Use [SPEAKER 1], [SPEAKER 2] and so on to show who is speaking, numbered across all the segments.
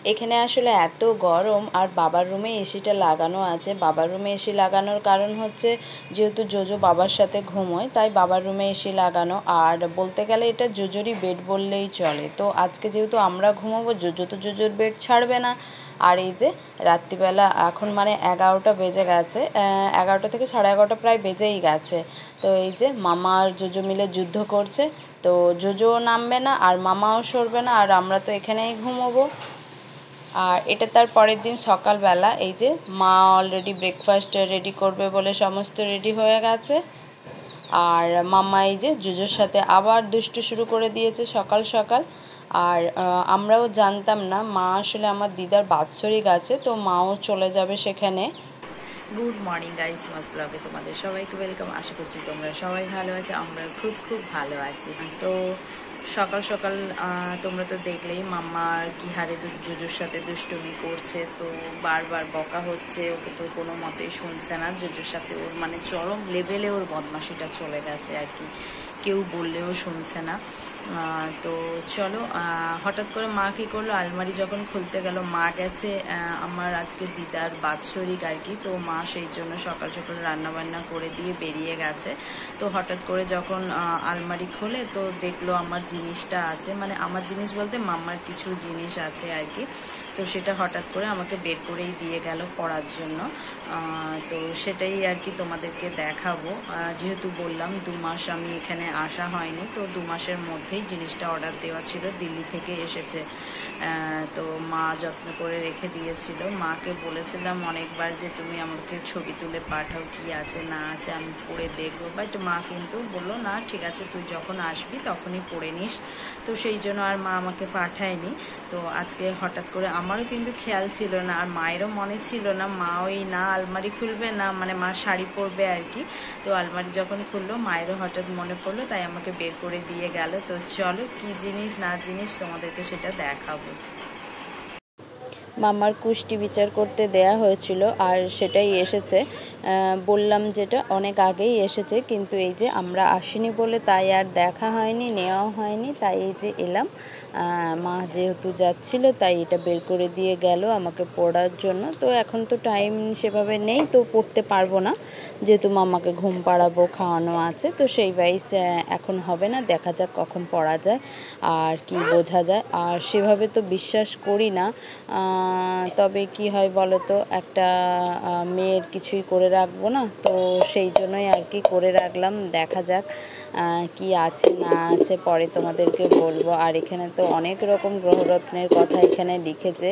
[SPEAKER 1] এখানে আসলে এত গরম, আর বাবার রুমে এসিটা লাগানো আছে। বাবার রুমে এসি লাগানোর কারণ হচ্ছে যেহেতু জোজো বাবার সাথে ঘুমোয়, তাই বাবার রুমে এসি লাগানো। আর বলতে গেলে এটা জোজোরই বেড বললেই চলে। তো আজকে যেহেতু আমরা ঘুমাবো, জোজো তো জোজোর বেড ছাড়বে না। আর এই যে রাত্রিবেলা এখন মানে 11টা বেজে গেছে, 11টা থেকে 11:30 প্রায় বেজেই গেছে। তো এই যে মামা আর জোজো মিলে যুদ্ধ করছে। তো জোজোও নামবে না আর মামাও সরবে না, আর আমরা তো এখানেই ঘুমোবো। আর এটা তার পরের দিন সকালবেলা। এই যে মা অলরেডি ব্রেকফাস্ট রেডি করবে বলে সমস্ত রেডি হয়ে গেছে। আর মাম্মা এই যে জুজোর সাথে আবার দুষ্টু শুরু করে দিয়েছে সকাল সকাল। আর আমরাও জানতাম না, মা আসলে আমার দিদার বাৎসরিক আছে, তো মাও চলে যাবে সেখানে। গুড মর্নিং গাইস, মাস ব্লগে তোমাদের সবাইকে ওয়েলকাম। আশা করছি তোমরা সবাই ভালো আছো, আমরা খুব খুব ভালো আছি। তো সকাল সকাল তোমরা তো দেখলেই মাম্মার কি হারে জুজুর সাথে দুষ্টুমি করছে। তো বারবার বকা হচ্ছে, ওকে তো কোনো মতেই শুনছে না। জুজুর সাথে ওর মানে চরম লেভেলে ওর বদমাশিটা চলে গেছে আর কি, কেউ বললেও শুনছে না। তো চলো, হঠাৎ করে মা কী করলো, আলমারি যখন খুলতে গেল, মা গেছে আমার আজকে দিদার বাৎসরিক আর কি। তো মা সেই জন্য সকাল সকাল রান্নাবান্না করে দিয়ে বেরিয়ে গেছে। তো হঠাৎ করে যখন আলমারি খোলে, তো দেখলো আমার জিনিসটা আছে, মানে আমার জিনিস বলতে মাম্মার কিছু জিনিস আছে আর কি। তো সেটা হঠাৎ করে আমাকে বের করেই দিয়ে গেল পড়ার জন্য। তো সেটাই আর কি তোমাদেরকে দেখাবো। যেহেতু বললাম 2 মাস আমি এখানে আসা হয়নি, তো 2 মাসের মধ্যেই জিনিসটা অর্ডার দেওয়া ছিল, দিল্লি থেকে এসেছে। তো মা যত্ন করে রেখে দিয়েছিল। মাকে বলেছিলাম অনেকবার যে তুমি আমাকে ছবি তুলে পাঠাও, কি আছে না আছে আমি পড়ে দেখবো, বাট মা কিন্তু বললো না ঠিক আছে, তুই যখন আসবি তখনই পড়ে নিস। তো সেই জন্য আর মা আমাকে পাঠায়নি। তো আজকে হঠাৎ করে আমারও কিন্তু খেয়াল ছিল না, আর মায়েরও মনে ছিল না। মা ওই না আলমারি খুলবে না, মানে মা শাড়ি পরবে আর কি। তো আলমারি যখন খুললো, মায়েরও হঠাৎ মনে পড়লো, তাই আমাকে বের করে দিয়ে গেল। তো চলো কি জিনিস না জিনিস তোমাদেরকে সেটা দেখাবো। মামার কুষ্টি বিচার করতে দেয়া হয়েছিল, আর সেটাই এসেছে। বললাম যেটা অনেক আগেই এসেছে, কিন্তু এই যে আমরা আসিনি বলে তাই আর দেখা হয়নি, নেওয়াও হয়নি। তাই এই যে এলাম, মা যেহেতু যাচ্ছিল তাই এটা বের করে দিয়ে গেল আমাকে পড়ার জন্য। তো এখন তো টাইম সেভাবে নেই, তো পড়তে পারবো না, যেহেতু মামাকে ঘুম পাড়াবো, খাওয়ানো আছে। তো সেই ওয়াইজ এখন হবে না, দেখা যাক কখন পড়া যায় আর কি বোঝা যায়। আর সেভাবে তো বিশ্বাস করি না, তবে কি হয় বলো তো, একটা মেয়ের কিছুই করে রাখবো না, তো সেই জন্যই আর কি করে রাখলাম। দেখা যাক কি আছে না আছে, পরে তোমাদেরকে বলবো। আর এখানে তো অনেক রকম গ্রহরত্নের কথা এখানে লিখেছে।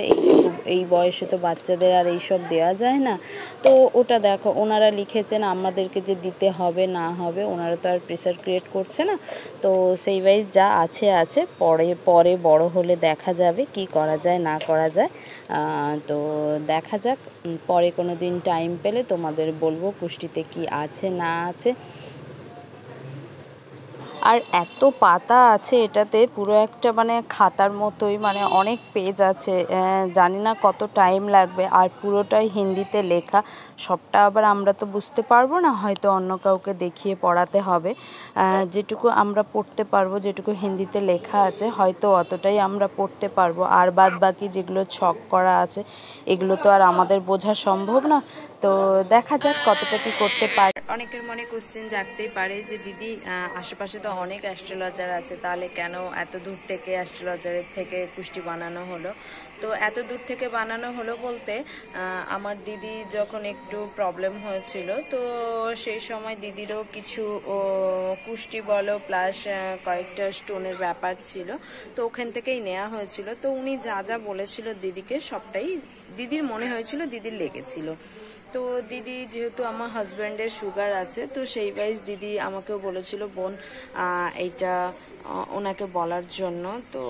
[SPEAKER 1] এই বয়সে তো বাচ্চাদের আর এইসব দেওয়া যায় না। তো ওটা দেখো, ওনারা লিখেছেন আমাদেরকে যে দিতে হবে না হবে, ওনারা তো আর প্রেশার ক্রিয়েট করছে না। তো সেই ওয়াইজ যা আছে আছে, পরে বড় হলে দেখা যাবে কি করা যায় না করা যায়। তো দেখা যাক, পরে কোনো দিন টাইম পেলে তোমাদের বলবো কুষ্টিতে কি আছে না আছে। আর এত পাতা আছে এটাতে, পুরো একটা মানে খাতার মতোই, মানে অনেক পেজ আছে। জানি না কত টাইম লাগবে, আর পুরোটাই হিন্দিতে লেখা। সবটা আবার আমরা তো বুঝতে পারবো না, হয়তো অন্য কাউকে দেখিয়ে পড়াতে হবে। যেটুকু আমরা পড়তে পারবো, যেটুকু হিন্দিতে লেখা আছে, হয়তো অতটাই আমরা পড়তে পারবো। আর বাদ বাকি যেগুলো ছক করা আছে, এগুলো তো আর আমাদের বোঝা সম্ভব না। তো দেখা যাক কতটা কি করতে পারে। অনেকের মনে কোশ্চেন জাগতেই পারে যে দিদি, আশেপাশে তো অনেক অ্যাস্ট্রোলজার আছে, তাহলে কেন এত দূর থেকে অ্যাস্ট্রোলজারের থেকে কুষ্টি বানানো হলো? তো এত দূর থেকে বানানো হলো বলতে, আমার দিদি যখন একটু প্রবলেম হয়েছিল, তো সেই সময় দিদিরও কিছু কুষ্টি বলো প্লাস কয়েকটা স্টোনের ব্যাপার ছিল, তো ওখান থেকেই নেওয়া হয়েছিল। তো উনি যা যা বলেছিল দিদিকে, সবটাই দিদির মনে হয়েছিল দিদির লেগেছিল। তো দিদি যেহেতু আমার হাজব্যান্ডের সুগার আছে, তো সেই ওয়াইজ দিদি আমাকেও বলেছিল বোন এইটা ওনাকে বলার জন্য। তো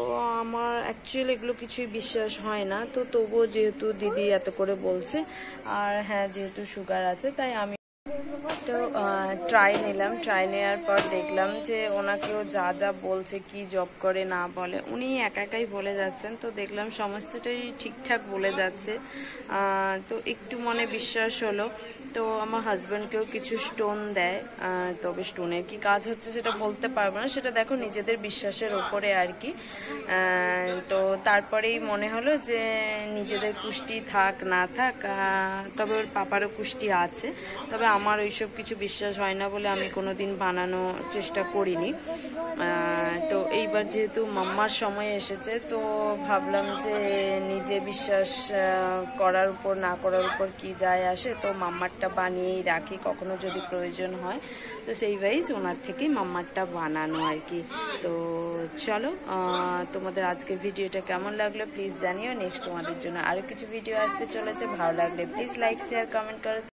[SPEAKER 1] আমার অ্যাকচুয়ালি এগুলো কিছুই বিশ্বাস হয় না, তো তবুও যেহেতু দিদি এত করে বলছে, আর হ্যাঁ যেহেতু সুগার আছে, তাই আমি তো ট্রাই নিলাম, ট্রাই নেওয়ার পর দেখলাম যে ওনাকেও যা যা বলছে, কি জব করে না বলে, উনি একাই বলে যাচ্ছেন। তো দেখলাম সমস্তটাই ঠিকঠাক বলে যাচ্ছে। তো একটু মনে বিশ্বাস হলো। তো আমার হাজব্যান্ডকেও কিছু স্টোন দেয়, তবে স্টোনের কি কাজ হচ্ছে সেটা বলতে পারবো না, সেটা দেখো নিজেদের বিশ্বাসের ওপরে আর কি। তো তারপরেই মনে হলো যে নিজেদের কুষ্টি থাক না থাক, তবে ওর পাপারও কুষ্টি আছে, তবে আমার ওইসব কিছু বিশ্বাস হয় না বলে আমি কোনোদিন বানানোর চেষ্টা করিনি। তো এইবার যেহেতু মাম্মার সময় এসেছে, তো ভাবলাম যে নিজে বিশ্বাস করার উপর না করার উপর কি যায় আসে, তো মাম্মারটা বানিয়েই রাখি, কখনো যদি প্রয়োজন হয়। তো সেই ওয়াইজ ওনার থেকেই মাম্মারটা বানানো আর কি। তো চলো, তোমাদের আজকের ভিডিওটা কেমন লাগলো প্লিজ জানিও। নেক্সট তোমাদের জন্য আরও কিছু ভিডিও আসতে চলেছে, ভালো লাগলে প্লিজ লাইক শেয়ার কমেন্ট করো।